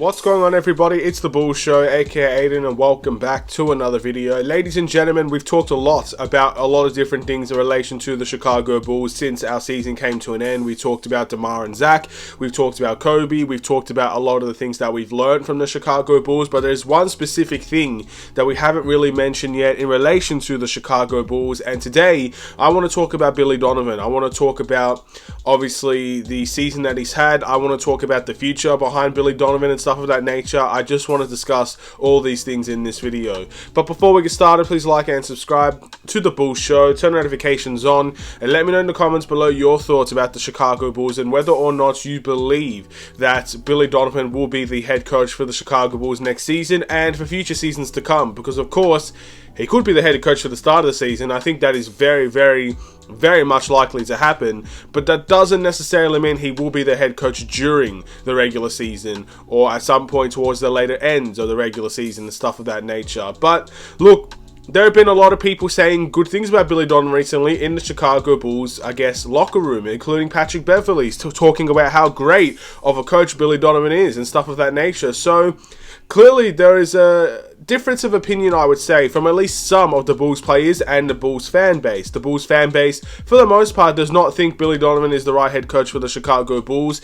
What's going on, everybody? It's the Bulls Show, aka Aiden, and welcome back to another video. Ladies and gentlemen, we've talked a lot about a lot of different things in relation to the Chicago Bulls since our season came to an end. We talked about DeMar and Zach, we've talked about Kobe, we've talked about a lot of the things that we've learned from the Chicago Bulls, but there's one specific thing that we haven't really mentioned yet in relation to the Chicago Bulls, and today I want to talk about Billy Donovan. I want to talk about, obviously, the season that he's had. I want to talk about the future behind Billy Donovan and stuff of that nature. I just want to discuss all these things in this video. But before we get started, please like and subscribe to the Bulls Show, turn notifications on, and let me know in the comments below your thoughts about the Chicago Bulls and whether or not you believe that Billy Donovan will be the head coach for the Chicago Bulls next season and for future seasons to come. Because of course, he could be the head coach for the start of the season. I think that is very much likely to happen, but that doesn't necessarily mean he will be the head coach during the regular season or at some point towards the later ends of the regular season and stuff of that nature. But look, there have been a lot of people saying good things about Billy Donovan recently in the Chicago Bulls, I guess, locker room, including Patrick Beverley, talking about how great of a coach Billy Donovan is and stuff of that nature. So clearly there is a difference of opinion, I would say, from at least some of the Bulls players and the Bulls fan base. The Bulls fan base, for the most part, does not think Billy Donovan is the right head coach for the Chicago Bulls,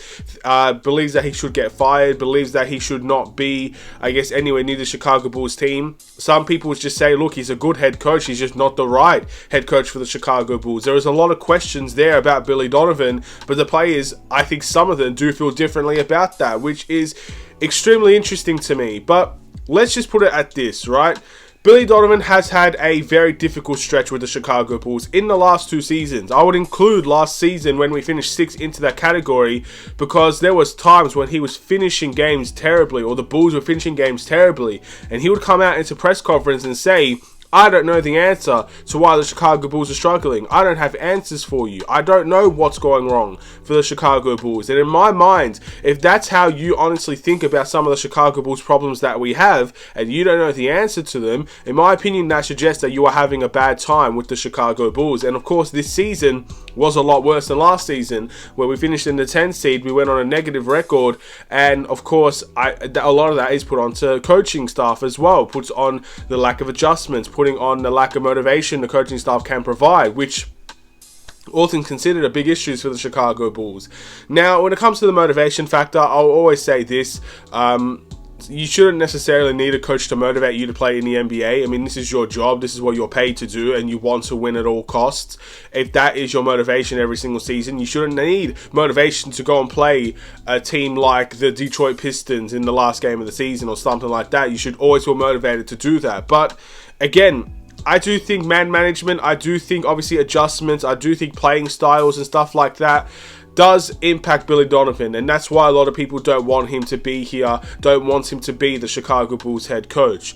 believes that he should get fired, believes that he should not be, I guess, anywhere near the Chicago Bulls team. Some people just say, look, he's a good head coach, he's just not the right head coach for the Chicago Bulls. There is a lot of questions there about Billy Donovan, but the players, I think some of them do feel differently about that, which is extremely interesting to me. But let's just put it at this, right? Billy Donovan has had a very difficult stretch with the Chicago Bulls in the last two seasons. I would include last season when we finished 6th into that category, because there was times when he was finishing games terribly, or the Bulls were finishing games terribly, and he would come out into press conference and say, I don't know the answer to why the Chicago Bulls are struggling. I don't have answers for you. I don't know what's going wrong for the Chicago Bulls. And in my mind, if that's how you honestly think about some of the Chicago Bulls problems that we have, and you don't know the answer to them, in my opinion, that suggests that you are having a bad time with the Chicago Bulls. And of course, this season was a lot worse than last season, where we finished in the 10th seed. We went on a negative record. And of course, a lot of that is put onto coaching staff as well. Puts on the lack of adjustments, putting on the lack of motivation the coaching staff can provide, which, all things considered, are big issues for the Chicago Bulls. Now, when it comes to the motivation factor, I'll always say this. You shouldn't necessarily need a coach to motivate you to play in the NBA. I mean, this is your job. This is what you're paid to do, and you want to win at all costs. If that is your motivation every single season, you shouldn't need motivation to go and play a team like the Detroit Pistons in the last game of the season or something like that. You should always feel motivated to do that. But again, I do think man management, I do think obviously adjustments, I do think playing styles and stuff like that does impact Billy Donovan, and that's why a lot of people don't want him to be here, don't want him to be the Chicago Bulls head coach.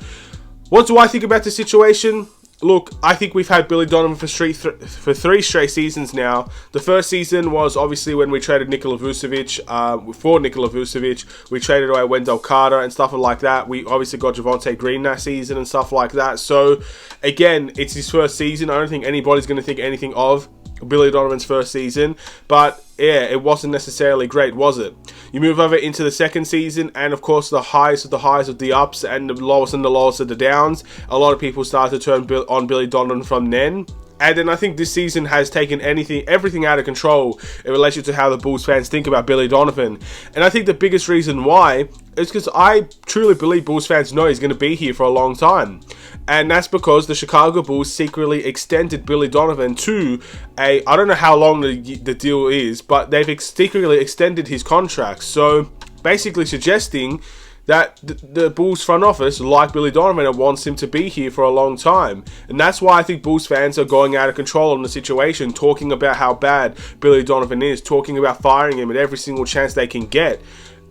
What do I think about the situation? Look, I think we've had Billy Donovan for three straight seasons now. The first season was obviously when we traded Nikola Vucevic. For Nikola Vucevic, we traded away Wendell Carter and stuff like that. We obviously got Javonte Green that season and stuff like that. So, again, it's his first season. I don't think anybody's going to think anything of Billy Donovan's first season, but yeah, it wasn't necessarily great, was it? You move over into the second season, and of course the highs of the ups and the lowest of the downs. A lot of people started to turn on Billy Donovan from then. And then I think this season has taken everything out of control in relation to how the Bulls fans think about Billy Donovan. And I think the biggest reason why is because I truly believe Bulls fans know he's going to be here for a long time. And that's because the Chicago Bulls secretly extended Billy Donovan to I don't know how long the deal is, but they've secretly extended his contract. So basically suggesting that the Bulls front office like Billy Donovan and wants him to be here for a long time. And that's why I think Bulls fans are going out of control on the situation, talking about how bad Billy Donovan is, talking about firing him at every single chance they can get.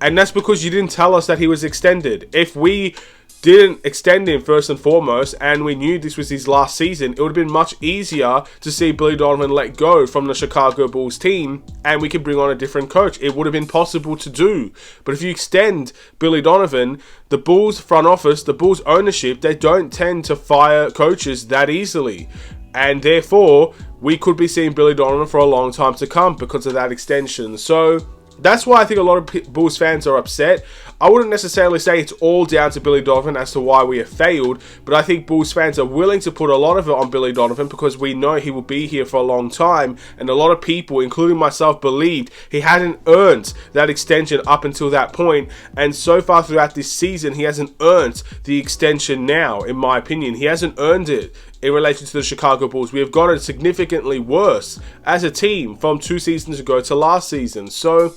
And that's because you didn't tell us that he was extended. If we didn't extend him first and foremost, and we knew this was his last season, it would have been much easier to see Billy Donovan let go from the Chicago Bulls team, and we could bring on a different coach. It would have been possible to do. But if you extend Billy Donovan, the Bulls front office, the Bulls ownership, they don't tend to fire coaches that easily. And therefore, we could be seeing Billy Donovan for a long time to come because of that extension. So That's why I think a lot of Bulls fans are upset. I wouldn't necessarily say it's all down to Billy Donovan as to why we have failed, but I think Bulls fans are willing to put a lot of it on Billy Donovan because we know he will be here for a long time, and a lot of people, including myself, believed he hadn't earned that extension up until that point, and so far throughout this season, he hasn't earned the extension now, in my opinion. He hasn't earned it in relation to the Chicago Bulls. We have gotten significantly worse as a team from 2 seasons ago to last season. So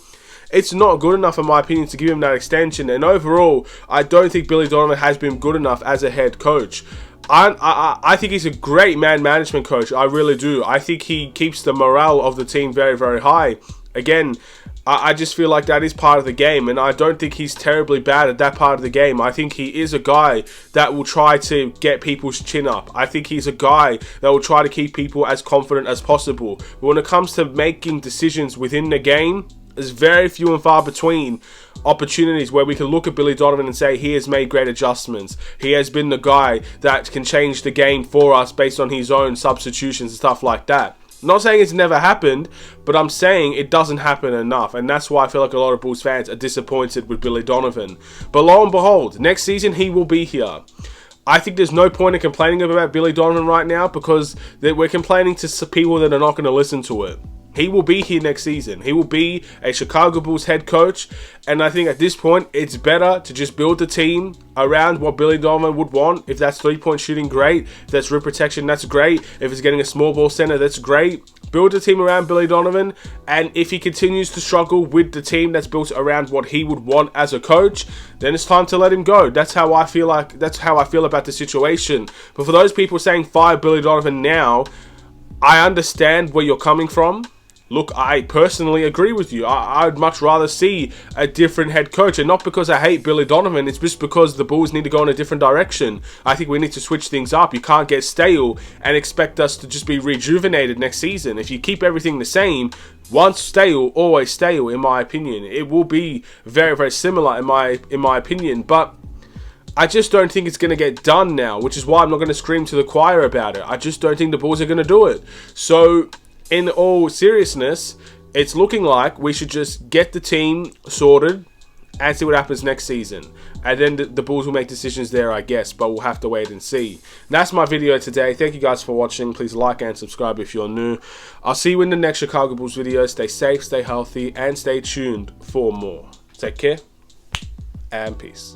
it's not good enough, in my opinion, to give him that extension. And overall, I don't think Billy Donovan has been good enough as a head coach. I think he's a great man management coach. I really do. I think he keeps the morale of the team very, very high. Again, I just feel like that is part of the game, and I don't think he's terribly bad at that part of the game. I think he is a guy that will try to get people's chin up. I think he's a guy that will try to keep people as confident as possible. But when it comes to making decisions within the game, there's very few and far between opportunities where we can look at Billy Donovan and say he has made great adjustments. He has been the guy that can change the game for us based on his own substitutions and stuff like that. I'm not saying it's never happened, but I'm saying it doesn't happen enough, and that's why I feel like a lot of Bulls fans are disappointed with Billy Donovan. But lo and behold, next season he will be here. I think there's no point in complaining about Billy Donovan right now because we're complaining to people that are not going to listen to it. He will be here next season. He will be a Chicago Bulls head coach. And I think at this point, it's better to just build the team around what Billy Donovan would want. If that's three-point shooting, great. If that's rim protection, that's great. If it's getting a small ball center, that's great. Build a team around Billy Donovan. And if he continues to struggle with the team that's built around what he would want as a coach, then it's time to let him go. That's how I feel about the situation. But for those people saying fire Billy Donovan now, I understand where you're coming from. Look, I personally agree with you. I'd much rather see a different head coach. And not because I hate Billy Donovan. It's just because the Bulls need to go in a different direction. I think we need to switch things up. You can't get stale and expect us to just be rejuvenated next season. If you keep everything the same, once stale, always stale, in my opinion. It will be very, very similar in my opinion. But I just don't think it's going to get done now, which is why I'm not going to scream to the choir about it. I just don't think the Bulls are going to do it. So in all seriousness, it's looking like we should just get the team sorted and see what happens next season. And then the Bulls will make decisions there, I guess, but we'll have to wait and see. That's my video today. Thank you guys for watching. Please like and subscribe if you're new. I'll see you in the next Chicago Bulls video. Stay safe, stay healthy, and stay tuned for more. Take care, and peace.